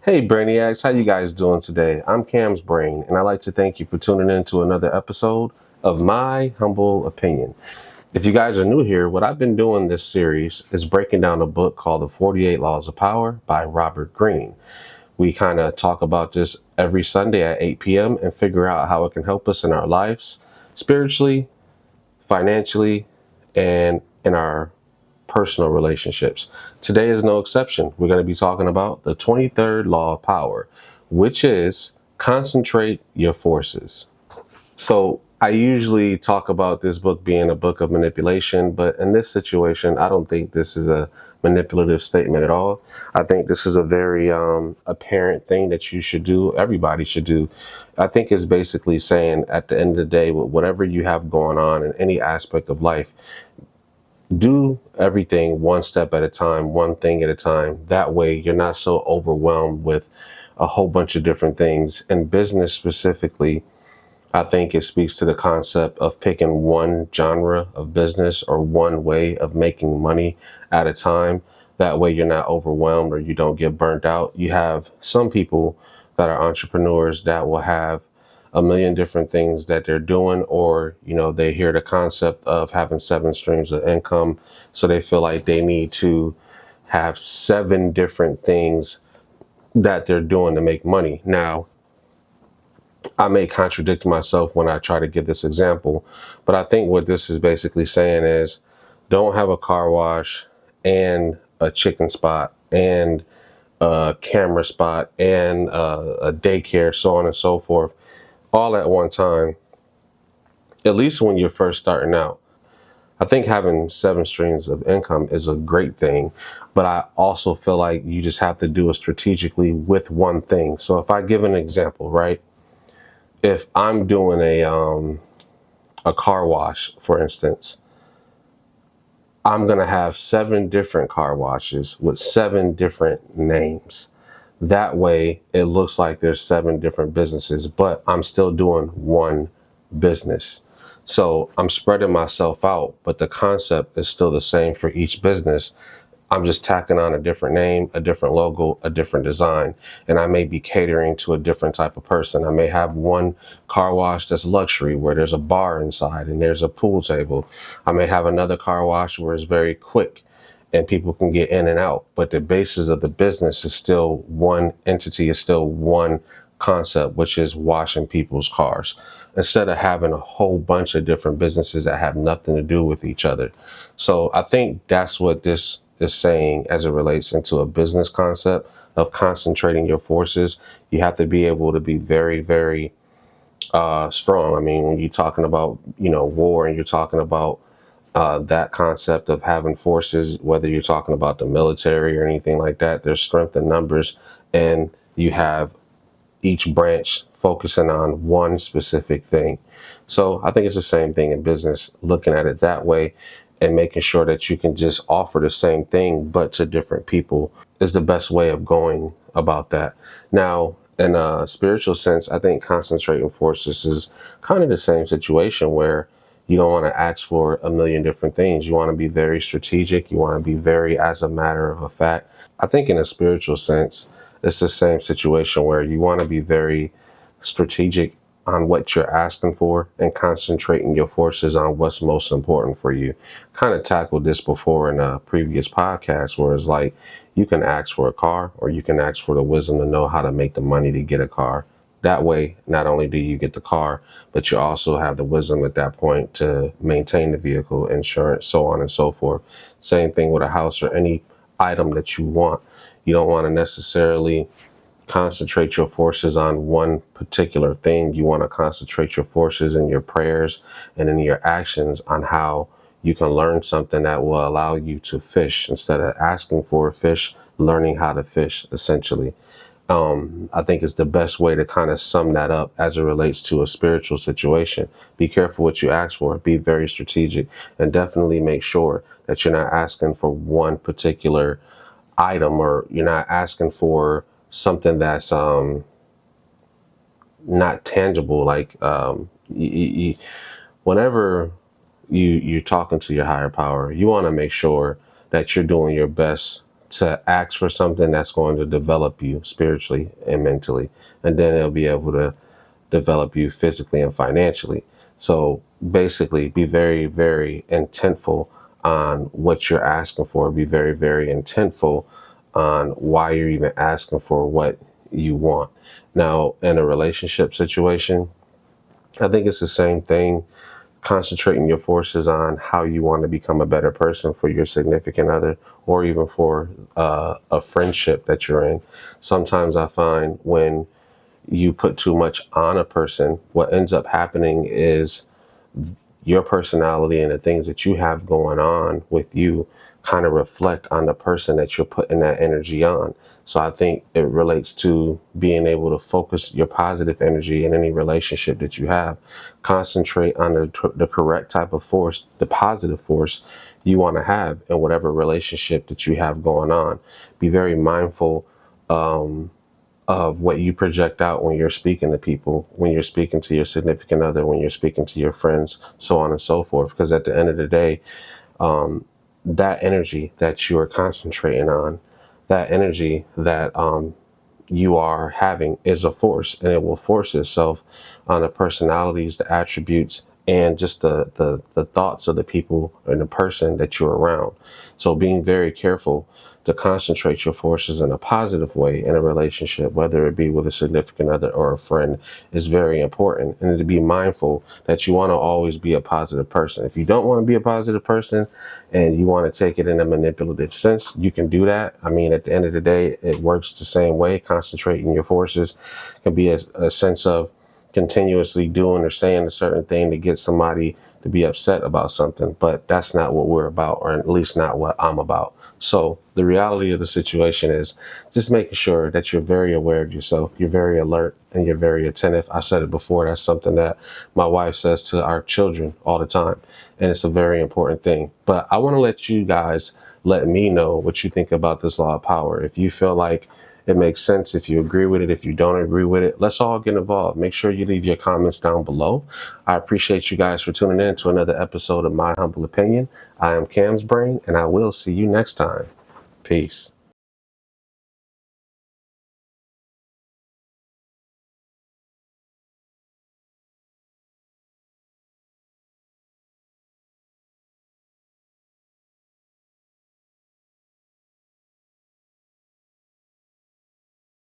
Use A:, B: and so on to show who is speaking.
A: Hey Brainiacs, how you guys doing today? I'm Cam's Brain, and I'd like to thank you for tuning in to another episode of My Humble Opinion. If you guys are new here, what I've been doing this series is breaking down a book called The 48 Laws of Power by Robert Greene. We kind of talk about this every Sunday at 8 p.m. and figure out how it can help us in our lives, spiritually, financially, and in our personal relationships. Today is no exception. We're going to be talking about the 23rd law of power, which is concentrate your forces. So I usually talk about this book being a book of manipulation, but in this situation, I don't think this is a manipulative statement at all. I think this is a very apparent thing that you should do, everybody should do. I think it's basically saying at the end of the day, with whatever you have going on in any aspect of life, do everything one step at a time, one thing at a time. That way, you're not so overwhelmed with a whole bunch of different things. In business specifically, I think it speaks to the concept of picking one genre of business or one way of making money at a time. That way, you're not overwhelmed or you don't get burnt out. You have some people that are entrepreneurs that will have a million different things that they're doing, or they hear the concept of having seven streams of income, so they feel like they need to have seven different things that they're doing to make money. Now, I may contradict myself when I try to give this example, but I think what this is basically saying is don't have a car wash and a chicken spot and a camera spot and a daycare, so on and so forth, all at one time, at least when you're first starting out. I think having seven streams of income is a great thing, but I also feel like you just have to do it strategically with one thing. So if I give an example, right? If I'm doing a car wash, for instance, I'm gonna have seven different car washes with seven different names. That way, it looks like there's seven different businesses, but I'm still doing one business. So I'm spreading myself out, but the concept is still the same for each business. I'm just tacking on a different name, a different logo, a different design, and I may be catering to a different type of person. I may have one car wash that's luxury where there's a bar inside and there's a pool table. I may have another car wash where it's very quick and people can get in and out, but the basis of the business is still one entity, is still one concept, which is washing people's cars, instead of having a whole bunch of different businesses that have nothing to do with each other. So I think that's what this is saying as it relates into a business concept of concentrating your forces. You have to be able to be very, very strong. I mean, when you're talking about, war, and you're talking about that concept of having forces, whether you're talking about the military or anything like that, there's strength in numbers, and you have each branch focusing on one specific thing. So I think it's the same thing in business, looking at it that way and making sure that you can just offer the same thing, but to different people, is the best way of going about that. Now, in a spiritual sense, I think concentrating forces is kind of the same situation where you don't want to ask for a million different things. You want to be very strategic. You want to be very as a matter of a fact. I think in a spiritual sense, it's the same situation where you want to be very strategic on what you're asking for and concentrating your forces on what's most important for you. Kind of tackled this before in a previous podcast where it's like you can ask for a car or you can ask for the wisdom to know how to make the money to get a car. That way, not only do you get the car, but you also have the wisdom at that point to maintain the vehicle, insurance, so on and so forth. Same thing with a house or any item that you want. You don't want to necessarily concentrate your forces on one particular thing. You want to concentrate your forces in your prayers and in your actions on how you can learn something that will allow you to fish instead of asking for a fish, learning how to fish, essentially. I think it's the best way to kind of sum that up as it relates to a spiritual situation. Be careful what you ask for, be very strategic, and definitely make sure that you're not asking for one particular item, or you're not asking for something that's not tangible. Like whenever you're talking to your higher power, you want to make sure that you're doing your best to ask for something that's going to develop you spiritually and mentally, and then it'll be able to develop you physically and financially. So basically, be very, very intentful on what you're asking for. Be very, very intentful on why you're even asking for what you want. Now, in a relationship situation, I think it's the same thing. Concentrating your forces on how you want to become a better person for your significant other, or even for a friendship that you're in. Sometimes I find when you put too much on a person, what ends up happening is your personality and the things that you have going on with you kind of reflect on the person that you're putting that energy on. So I think it relates to being able to focus your positive energy in any relationship that you have. Concentrate on the correct type of force, the positive force you want to have in whatever relationship that you have going on. Be very mindful of what you project out when you're speaking to people, when you're speaking to your significant other, when you're speaking to your friends, so on and so forth. Because at the end of the day, that energy that you are concentrating on, that energy that you are having is a force, and it will force itself on the personalities, the attributes, and just the thoughts of the people and the person that you're around. So being very careful to concentrate your forces in a positive way in a relationship, whether it be with a significant other or a friend, is very important. And to be mindful that you want to always be a positive person. If you don't want to be a positive person and you want to take it in a manipulative sense, you can do that. I mean, at the end of the day, it works the same way. Concentrating your forces can be a sense of continuously doing or saying a certain thing to get somebody to be upset about something. But that's not what we're about, or at least not what I'm about. So the reality of the situation is just making sure that you're very aware of yourself, you're very alert, and you're very attentive. I said it before, that's something that my wife says to our children all the time, and it's a very important thing. But I want to let you guys let me know what you think about this law of power. If you feel like it makes sense, if you agree with it, if you don't agree with it, let's all get involved. Make sure you leave your comments down below. I appreciate you guys for tuning in to another episode of My Humble Opinion. I am Cam's Brain, and I will see you next time. Peace.